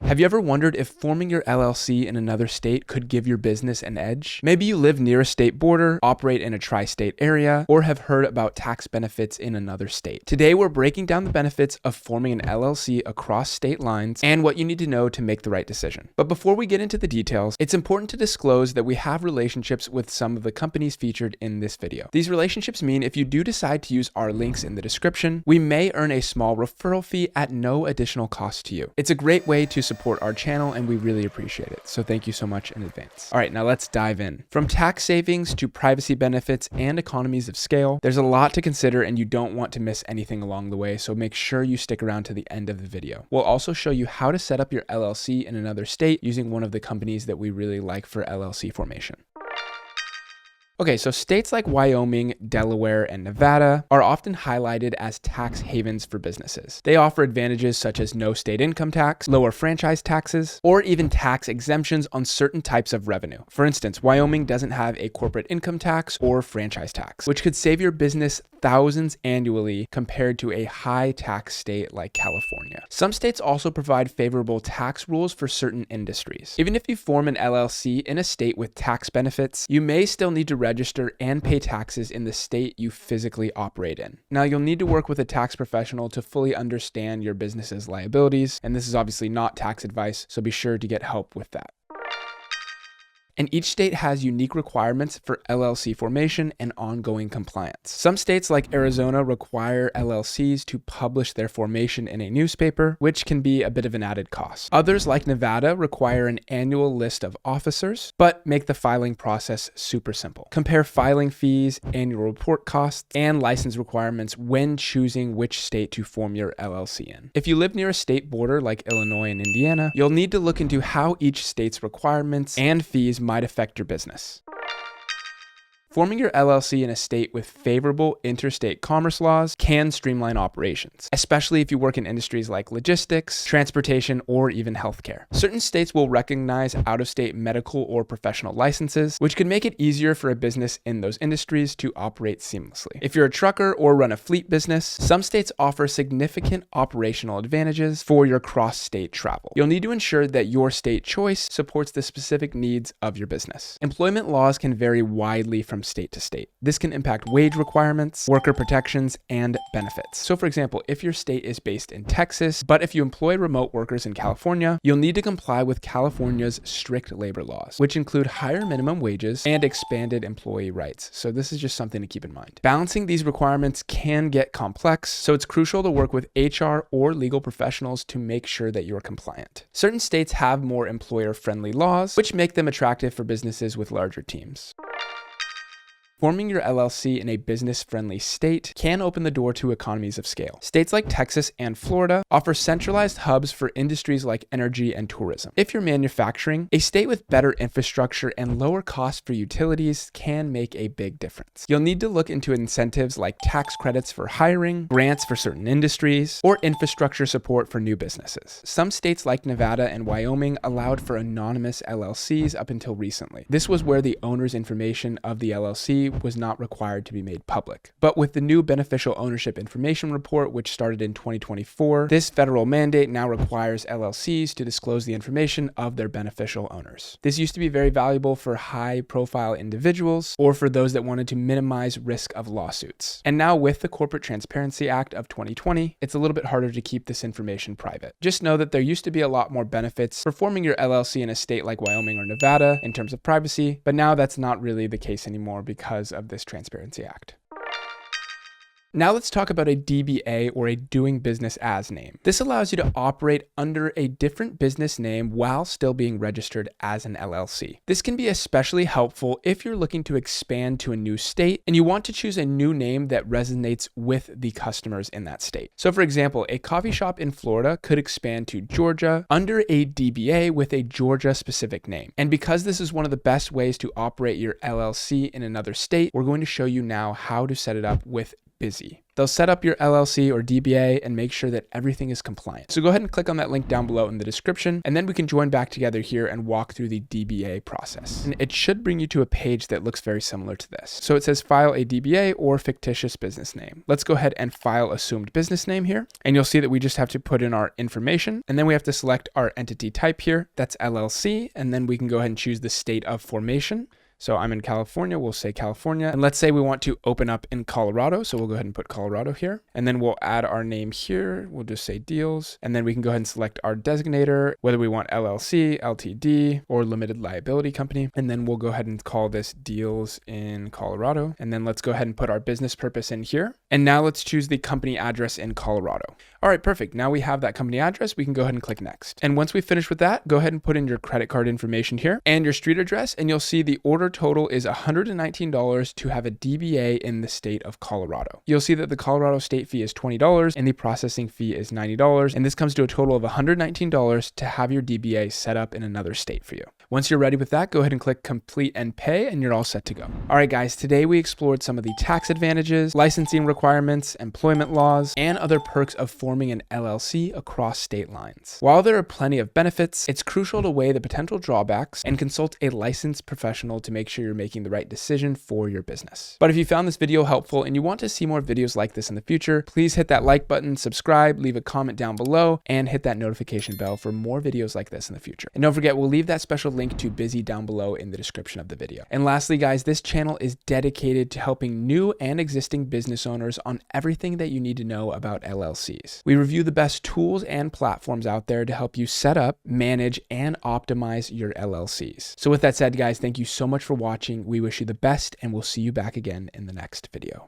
Have you ever wondered if forming your LLC in another state could give your business an edge? Maybe you live near a state border, operate in a tri-state area, or have heard about tax benefits in another state. Today, we're breaking down the benefits of forming an LLC across state lines and what you need to know to make the right decision. But before we get into the details, it's important to disclose that we have relationships with some of the companies featured in this video. These relationships mean if you do decide to use our links in the description, we may earn a small referral fee at no additional cost to you. It's a great way to support our channel and we really appreciate it. So thank you so much in advance. All right, now let's dive in. From tax savings to privacy benefits and economies of scale, there's a lot to consider and you don't want to miss anything along the way. So make sure you stick around to the end of the video. We'll also show you how to set up your LLC in another state using one of the companies that we really like for LLC formation. Okay, so states like Wyoming, Delaware, and Nevada are often highlighted as tax havens for businesses. They offer advantages such as no state income tax, lower franchise taxes, or even tax exemptions on certain types of revenue. For instance, Wyoming doesn't have a corporate income tax or franchise tax, which could save your business thousands annually compared to a high tax state like California. Some states also provide favorable tax rules for certain industries. Even if you form an LLC in a state with tax benefits, you may still need to register and pay taxes in the state you physically operate in. Now, you'll need to work with a tax professional to fully understand your business's liabilities, and this is obviously not tax advice, so be sure to get help with that. And each state has unique requirements for LLC formation and ongoing compliance. Some states like Arizona require LLCs to publish their formation in a newspaper, which can be a bit of an added cost. Others like Nevada require an annual list of officers, but make the filing process super simple. Compare filing fees, annual report costs, and license requirements when choosing which state to form your LLC in. If you live near a state border like Illinois and Indiana, you'll need to look into how each state's requirements and fees might affect your business. Forming your LLC in a state with favorable interstate commerce laws can streamline operations, especially if you work in industries like logistics, transportation, or even healthcare. Certain states will recognize out-of-state medical or professional licenses, which can make it easier for a business in those industries to operate seamlessly. If you're a trucker or run a fleet business, some states offer significant operational advantages for your cross-state travel. You'll need to ensure that your state choice supports the specific needs of your business. Employment laws can vary widely from state to state. This can impact wage requirements, worker protections, and benefits. So for example, if your state is based in Texas, but if you employ remote workers in California, you'll need to comply with California's strict labor laws, which include higher minimum wages and expanded employee rights. So this is just something to keep in mind. Balancing these requirements can get complex, so it's crucial to work with HR or legal professionals to make sure that you're compliant. Certain states have more employer-friendly laws, which make them attractive for businesses with larger teams. Forming your LLC in a business-friendly state can open the door to economies of scale. States like Texas and Florida offer centralized hubs for industries like energy and tourism. If you're manufacturing, a state with better infrastructure and lower costs for utilities can make a big difference. You'll need to look into incentives like tax credits for hiring, grants for certain industries, or infrastructure support for new businesses. Some states like Nevada and Wyoming allowed for anonymous LLCs up until recently. This was where the owner's information of the LLC was not required to be made public. But with the new Beneficial Ownership Information Report, which started in 2024, this federal mandate now requires LLCs to disclose the information of their beneficial owners. This used to be very valuable for high-profile individuals or for those that wanted to minimize risk of lawsuits. And now with the Corporate Transparency Act of 2020, it's a little bit harder to keep this information private. Just know that there used to be a lot more benefits for forming your LLC in a state like Wyoming or Nevada in terms of privacy, but now that's not really the case anymore because of this Transparency Act. Now let's talk about a DBA or a doing business as name. This allows you to operate under a different business name while still being registered as an LLC. This can be especially helpful if you're looking to expand to a new state and you want to choose a new name that resonates with the customers in that state. So for example, a coffee shop in Florida could expand to Georgia under a DBA with a Georgia specific name. And because this is one of the best ways to operate your LLC in another state, we're going to show you now how to set it up with Bizee. They'll set up your LLC or DBA and make sure that everything is compliant. So go ahead and click on that link down below in the description, and then we can join back together here and walk through the DBA process. And it should bring you to a page that looks very similar to this. So it says file a DBA or fictitious business name. Let's go ahead and file assumed business name here. And you'll see that we just have to put in our information, and then we have to select our entity type here. That's LLC. And then we can go ahead and choose the state of formation. So I'm in California, we'll say California. And let's say we want to open up in Colorado. So we'll go ahead and put Colorado here. And then we'll add our name here. We'll just say deals. And then we can go ahead and select our designator, whether we want LLC, LTD, or limited liability company. And then we'll go ahead and call this deals in Colorado. And then let's go ahead and put our business purpose in here. And now let's choose the company address in Colorado. All right, perfect. Now we have that company address. We can go ahead and click next. And once we finish with that, go ahead and put in your credit card information here and your street address. And you'll see the order total is $119 to have a DBA in the state of Colorado. You'll see that the Colorado state fee is $20 and the processing fee is $90. And this comes to a total of $119 to have your DBA set up in another state for you. Once you're ready with that, go ahead and click complete and pay and you're all set to go. All right, guys, today we explored some of the tax advantages, licensing requirements, employment laws, and other perks of forming an LLC across state lines. While there are plenty of benefits, it's crucial to weigh the potential drawbacks and consult a licensed professional to make sure you're making the right decision for your business. But if you found this video helpful and you want to see more videos like this in the future, please hit that like button, subscribe, leave a comment down below, and hit that notification bell for more videos like this in the future. And don't forget, we'll leave that special link to Bizee down below in the description of the video. And lastly, guys, this channel is dedicated to helping new and existing business owners on everything that you need to know about LLCs. We review the best tools and platforms out there to help you set up, manage, and optimize your LLCs. So with that said, guys, thank you so much for watching. We wish you the best, and we'll see you back again in the next video.